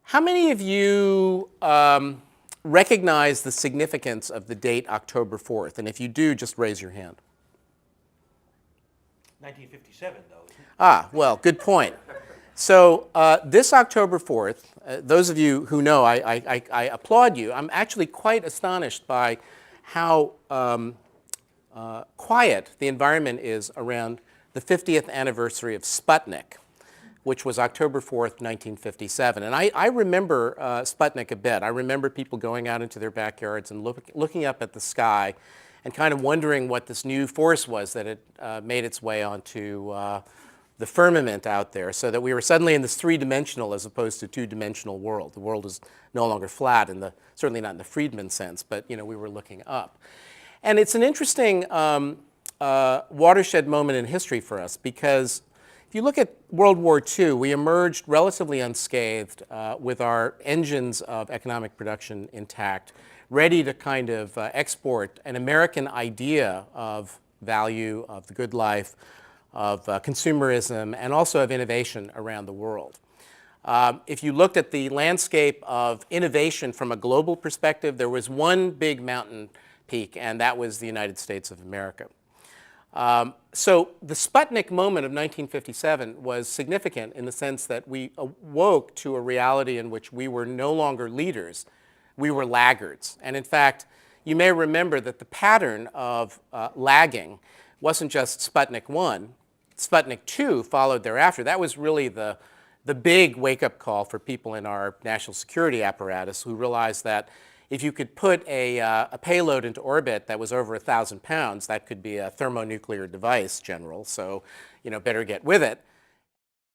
How many of you recognize the significance of the date October 4th? And if you do, just raise your hand. 1957, though, isn't it? Ah, well, good point. So this October 4th, those of you who know, I applaud you. I'm actually quite astonished by how quiet the environment is around the 50th anniversary of Sputnik, which was October 4th, 1957. And I remember Sputnik a bit. I remember people going out into their backyards and looking up at the sky and kind of wondering what this new force was that had made its way onto the firmament out there, so that we were suddenly in this three-dimensional as opposed to two-dimensional world. The world is no longer flat, certainly not in the Friedman sense, but we were looking up. And it's an interesting watershed moment in history for us, because if you look at World War II, we emerged relatively unscathed with our engines of economic production intact, ready to kind of export an American idea of value, of the good life, of consumerism, and also of innovation around the world. If you looked at the landscape of innovation from a global perspective, there was one big mountain peak, and that was the United States of America. So the Sputnik moment of 1957 was significant in the sense that we awoke to a reality in which we were no longer leaders, we were laggards. And in fact, you may remember that the pattern of lagging wasn't just Sputnik 1, Sputnik 2 followed thereafter. That was really the big wake-up call for people in our national security apparatus who realized that if you could put a payload into orbit that was over 1,000 pounds, that could be a thermonuclear device, General, so better get with it.